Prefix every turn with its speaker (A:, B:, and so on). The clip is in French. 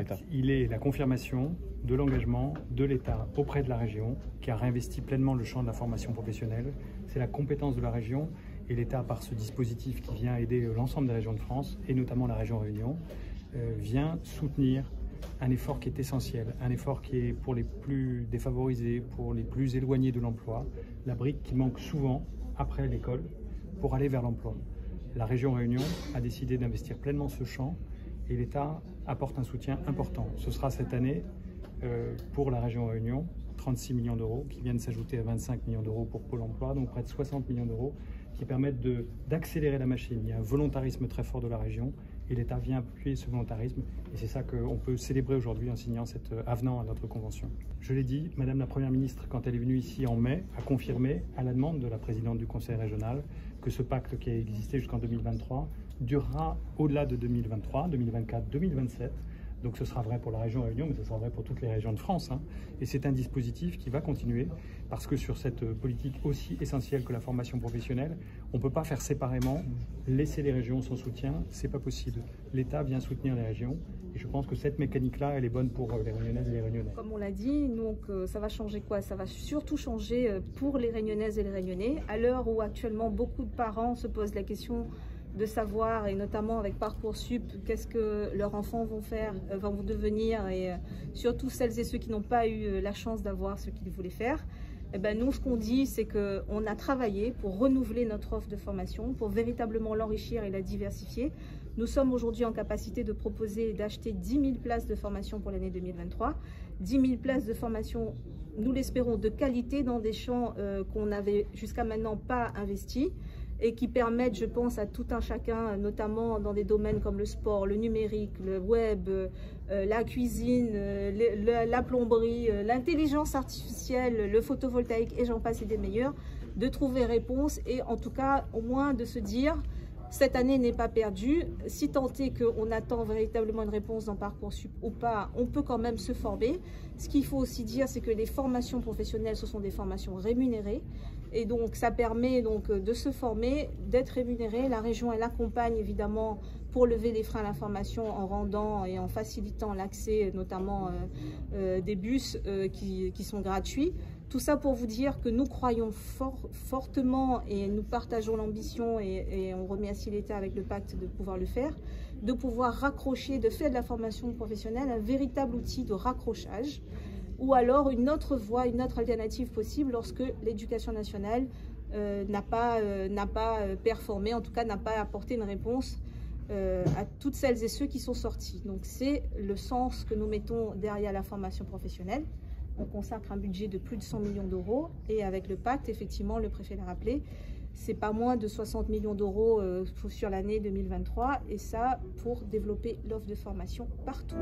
A: l'État.
B: Il est la confirmation de l'engagement de l'État auprès de la région, qui a réinvesti pleinement le champ de la formation professionnelle. C'est la compétence de la région et l'État, par ce dispositif qui vient aider l'ensemble des régions de France, et notamment la région Réunion, vient soutenir un effort qui est essentiel, un effort qui est pour les plus défavorisés, pour les plus éloignés de l'emploi, la brique qui manque souvent après l'école pour aller vers l'emploi. La région Réunion a décidé d'investir pleinement ce champ et l'État apporte un soutien important. Ce sera cette année pour la région Réunion 36 millions d'euros qui viennent s'ajouter à 25 millions d'euros pour Pôle emploi, donc près de 60 millions d'euros qui permettent d'accélérer la machine. Il y a un volontarisme très fort de la région et l'État vient appuyer ce volontarisme et c'est ça qu'on peut célébrer aujourd'hui en signant cet avenant à notre convention. Je l'ai dit, Madame la Première ministre, quand elle est venue ici en mai, a confirmé à la demande de la présidente du Conseil régional que ce pacte qui a existé jusqu'en 2023 durera au-delà de 2023, 2024, 2027. Donc ce sera vrai pour la région Réunion, mais ce sera vrai pour toutes les régions de France. Et c'est un dispositif qui va continuer parce que sur cette politique aussi essentielle que la formation professionnelle, on ne peut pas faire séparément, laisser les régions sans soutien, c'est pas possible. L'État vient soutenir les régions et je pense que cette mécanique-là, elle est bonne pour les Réunionnaises et les Réunionnais.
C: Comme on l'a dit, donc, ça va changer quoi? Ça va surtout changer pour les Réunionnaises et les Réunionnais, à l'heure où actuellement beaucoup de parents se posent la question de savoir, et notamment avec Parcoursup, qu'est-ce que leurs enfants vont faire, vont devenir, et surtout celles et ceux qui n'ont pas eu la chance d'avoir ce qu'ils voulaient faire. Et ben nous, ce qu'on dit, c'est qu'on a travaillé pour renouveler notre offre de formation, pour véritablement l'enrichir et la diversifier. Nous sommes aujourd'hui en capacité de proposer et d'acheter 10 000 places de formation pour l'année 2023. 10 000 places de formation, nous l'espérons, de qualité dans des champs qu'on n'avait jusqu'à maintenant pas investis, et qui permettent, je pense, à tout un chacun, notamment dans des domaines comme le sport, le numérique, le web, la cuisine, la plomberie, l'intelligence artificielle, le photovoltaïque, et j'en passe et des meilleurs, de trouver réponse et en tout cas au moins de se dire cette année n'est pas perdue. Si tant est qu'on attend véritablement une réponse dans Parcoursup ou pas, on peut quand même se former. Ce qu'il faut aussi dire, c'est que les formations professionnelles, ce sont des formations rémunérées. Et donc, ça permet donc de se former, d'être rémunéré. La région, elle accompagne évidemment pour lever les freins à la formation en rendant et en facilitant l'accès, notamment des bus qui sont gratuits. Tout ça pour vous dire que nous croyons fortement et nous partageons l'ambition et on remercie l'État avec le pacte de pouvoir le faire, de pouvoir raccrocher, de faire de la formation professionnelle un véritable outil de raccrochage ou alors une autre voie, une autre alternative possible lorsque l'éducation nationale n'a pas performé, en tout cas n'a pas apporté une réponse à toutes celles et ceux qui sont sortis. Donc c'est le sens que nous mettons derrière la formation professionnelle. On consacre un budget de plus de 100 millions d'euros et avec le pacte, effectivement, le préfet l'a rappelé, c'est pas moins de 60 millions d'euros sur l'année 2023 et ça pour développer l'offre de formation partout.